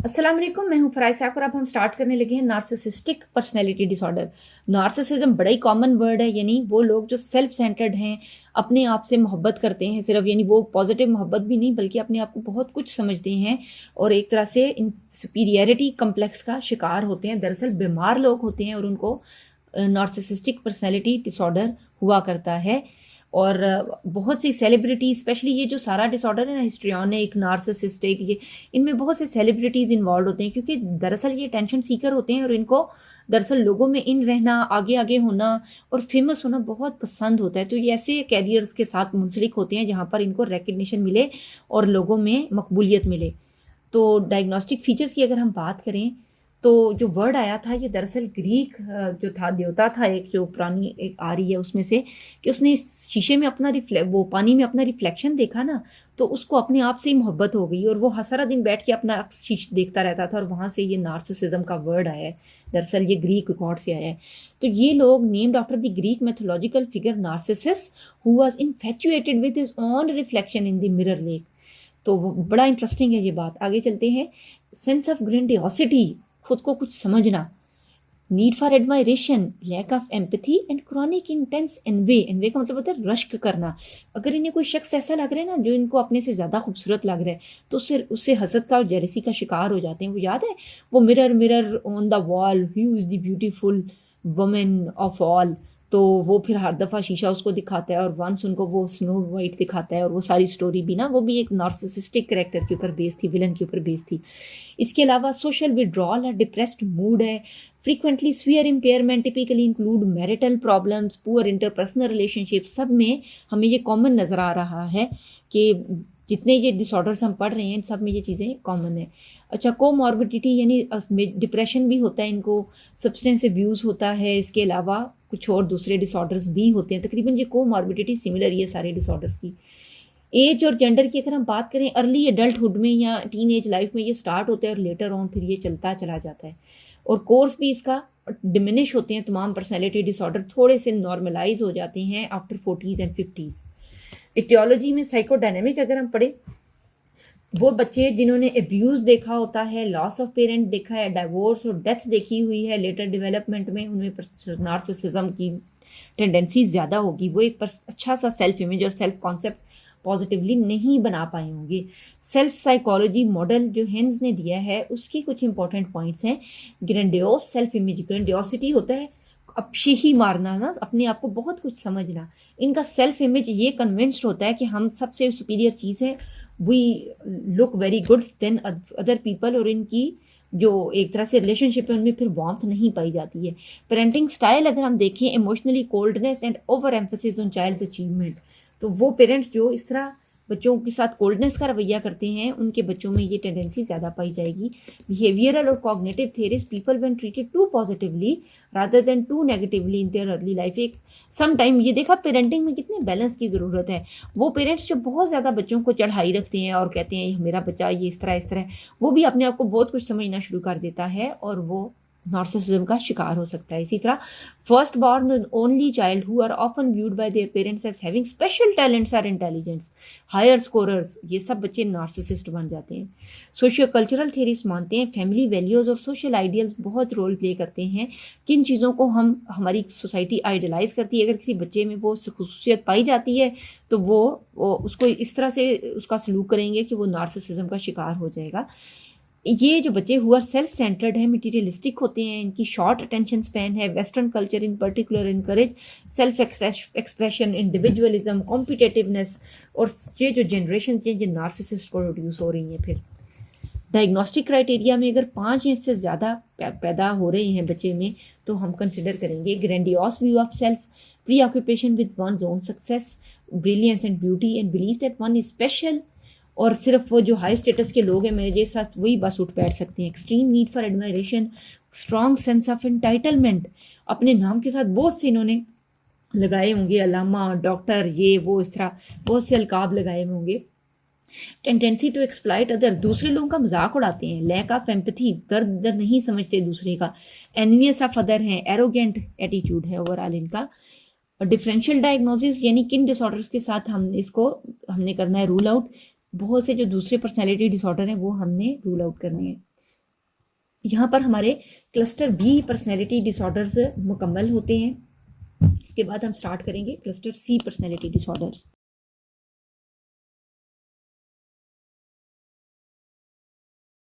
अस्सलाम वालेकुम, मैं हूँ फराइज़ साक़ और अब हम स्टार्ट करने लगे हैं नार्सिसिस्टिक पर्सनैलिटी डिसऑर्डर। नार्सिसिज्म बड़ा ही कॉमन वर्ड है, यानी वो लोग जो सेल्फ सेंटर्ड हैं, अपने आप से मोहब्बत करते हैं सिर्फ, यानी वो पॉजिटिव मोहब्बत भी नहीं बल्कि अपने आप को बहुत कुछ समझते हैं और एक तरह से इन सुपीरियरिटी कम्प्लेक्स का शिकार होते हैं। दरअसल बीमार लोग होते हैं और उनको नार्सिसिस्टिक पर्सनैलिटी डिसऑर्डर हुआ करता है। और बहुत सी सेलिब्रिटी, स्पेशली ये जो सारा डिसऑर्डर है ना, हिस्ट्रियोनिक, नार्सिसिस्टिक, ये इनमें बहुत से सेलिब्रिटीज़ इन्वॉल्व होते हैं क्योंकि दरअसल ये टेंशन सीकर होते हैं और इनको दरअसल लोगों में इन रहना, आगे आगे होना और फेमस होना बहुत पसंद होता है। तो ये ऐसे कैरियर्स के साथ मुंसलिक होते हैं जहाँ पर इनको रिकग्निशन मिले और लोगों में मकबूलियत मिले। तो डायग्नोस्टिक फीचर्स की अगर हम बात करें तो जो वर्ड आया था ये दरअसल ग्रीक जो था, देवता था एक, जो पुरानी एक आ रही है उसमें से, कि उसने शीशे में अपना वो पानी में अपना रिफ्लेक्शन देखा ना, तो उसको अपने आप से ही मोहब्बत हो गई और वो सारा दिन बैठ के अपना शीशे देखता रहता था और वहाँ से ये नार्सिसिज्म का वर्ड आया है। दरअसल ये ग्रीक गॉड से आया है। तो ये लोग named after the Greek mythological figure Narcissus who was infatuated with his own reflection in the mirror lake. तो वो बड़ा इंटरेस्टिंग है ये बात। आगे चलते हैं। सेंस ऑफ ग्रेंडियोसिटी, खुद को कुछ समझना, need for admiration, lack of empathy and chronic intense envy. Envy का मतलब होता है रश्क करना। अगर इन्हें कोई शख्स ऐसा लग रहा है ना जो इनको अपने से ज़्यादा खूबसूरत लग रहा है तो उससे उससे हसद का और जेलसी का शिकार हो जाते हैं। वो याद है वो mirror mirror on the wall who is the beautiful women of all, तो वो फिर हर दफ़ा शीशा उसको दिखाता है और वंस उनको वो स्नो वाइट दिखाता है और वो सारी स्टोरी भी ना, वो भी एक नार्सिसिस्टिक कैरेक्टर के ऊपर बेस्ड थी, विलन के ऊपर बेस्ड थी। इसके अलावा सोशल विड्रॉल है, डिप्रेस्ड मूड है, frequently sphere impairment typically include marital problems, poor interpersonal relationship. सब में हमें ये कॉमन नज़र आ रहा है कि जितने ये डिसऑर्डर्स हम पढ़ रहे हैं इन सब में ये चीज़ें कॉमन है। अच्छा, कोमॉर्बिडिटी यानी डिप्रेशन भी होता है इनको, सब्सटेंस अब्यूज़ होता है, इसके अलावा कुछ और दूसरे डिसऑर्डर्स भी होते हैं। तकरीबन ये कोमॉर्बिडिटी सिमिलर ही है सारे डिसऑर्डर्स की। एज और जेंडर की अगर हम बात करें, अर्ली एडल्टहुड में या टीन एज लाइफ में ये स्टार्ट होता है और लेटर ऑन फिर ये चलता चला जाता है और कोर्स भी इसका डिमिनिश होते हैं। तमाम पर्सनैलिटी डिसऑर्डर थोड़े से नॉर्मलाइज हो जाते हैं after 40s and 50s। Aetiology में साइकोडायनेमिक अगर हम पढ़े, वो बच्चे जिन्होंने अब्यूज़ देखा होता है, लॉस ऑफ पेरेंट देखा है, डाइवोर्स और डेथ देखी हुई है लेटर डेवलपमेंट में, उनमें नार्सिसिज्म की टेंडेंसी ज़्यादा होगी। वो एक अच्छा सा सेल्फ इमेज और सेल्फ कॉन्सेप्ट पॉजिटिवली नहीं बना पाए होंगे। सेल्फ साइकोलॉजी मॉडल जो हेंस ने दिया है उसके कुछ इंपॉर्टेंट पॉइंट्स हैं। ग्रेंडियोस सेल्फ इमेज, ग्रेंडियोसिटी होता है अपशेही मारना ना, अपने आप को बहुत कुछ समझना। इनका सेल्फ इमेज ये कन्विंस्ड होता है कि हम सबसे सुपीरियर चीज़ है, we look very good then other people, और इनकी जो एक तरह से रिलेशनशिप है उनमें फिर वार्मथ नहीं पाई जाती है। पेरेंटिंग स्टाइल अगर हम देखें, emotionally coldness and over emphasis on child's achievement. तो वो पेरेंट्स जो इस तरह बच्चों के साथ कोल्डनेस का रवैया करते हैं उनके बच्चों में ये टेंडेंसी ज़्यादा पाई जाएगी। बिहेवियरल और cognitive theories, people when treated to positively rather than to negatively in their early life. एक सम टाइम ये देखा पेरेंटिंग में कितने बैलेंस की ज़रूरत है। वो पेरेंट्स जो बहुत ज़्यादा बच्चों को चढ़ाई रखते हैं और कहते हैं मेरा बच्चा ये इस तरह, वो भी अपने आप को बहुत कुछ समझना शुरू कर देता है और वो नार्सिसिज्म का शिकार हो सकता है। इसी तरह first born only child who are often viewed by their parents as having special talents are intelligents, higher scorers, ये सब बच्चे नार्सिसिस्ट बन जाते हैं। सोशियो कल्चरल थेरीज मानते हैं फैमिली वैल्यूज़ और सोशल आइडियल्स बहुत रोल प्ले करते हैं। किन चीज़ों को हमारी सोसाइटी आइडलाइज करती है, अगर किसी बच्चे में वो खसूसियत पाई जाती है तो वो उसको इस तरह से उसका सलूक करेंगे कि वो नार्सिसिज्म का शिकार हो जाएगा। ये जो बच्चे हुआ सेल्फ सेंटर्ड है, मटीरियलिस्टिक होते हैं, इनकी शॉर्ट अटेंशन स्पैन है। Western culture in particular encourage self expression, individualism, competitiveness, और ये जो जनरेशन हैं ये नार्सिसिस्ट प्रोड्यूस हो रही हैं। फिर डायग्नोस्टिक क्राइटेरिया में अगर 5 या इससे ज़्यादा पैदा हो रहे हैं बच्चे में तो हम कंसिडर करेंगे grandiose view of self, pre occupation with one's own success, brilliance and beauty and believe that one is special, और सिर्फ वो जो हाई स्टेटस के लोग हैं मेरे साथ वही बस उठ बैठ सकते हैं। Extreme need for admiration, strong sense of entitlement, अपने नाम के साथ बहुत से इन्होंने लगाए होंगे, अलामा, डॉक्टर, ये वो, इस तरह बहुत से अलकाब लगाए हुए होंगे। टेंडेंसी टू एक्सप्लॉइट अदर, दूसरे लोगों का मजाक उड़ाते हैं। लैक ऑफ एम्पैथी, दर्द नहीं समझते दूसरे का। एनवियस ऑफ अदर हैं, एरोगेंट एटीट्यूड है ओवरऑल इनका। डिफरेंशियल डायग्नोसिस यानी किन डिसऑर्डर्स के साथ हमने करना है रूल आउट। बहुत से जो दूसरे पर्सनैलिटी डिसऑर्डर हैं वो हमने रूल आउट करने हैं। यहाँ पर हमारे क्लस्टर बी पर्सनैलिटी डिसऑर्डर्स मुकम्मल होते हैं। इसके बाद हम स्टार्ट करेंगे क्लस्टर सी पर्सनैलिटी डिसऑर्डर्स।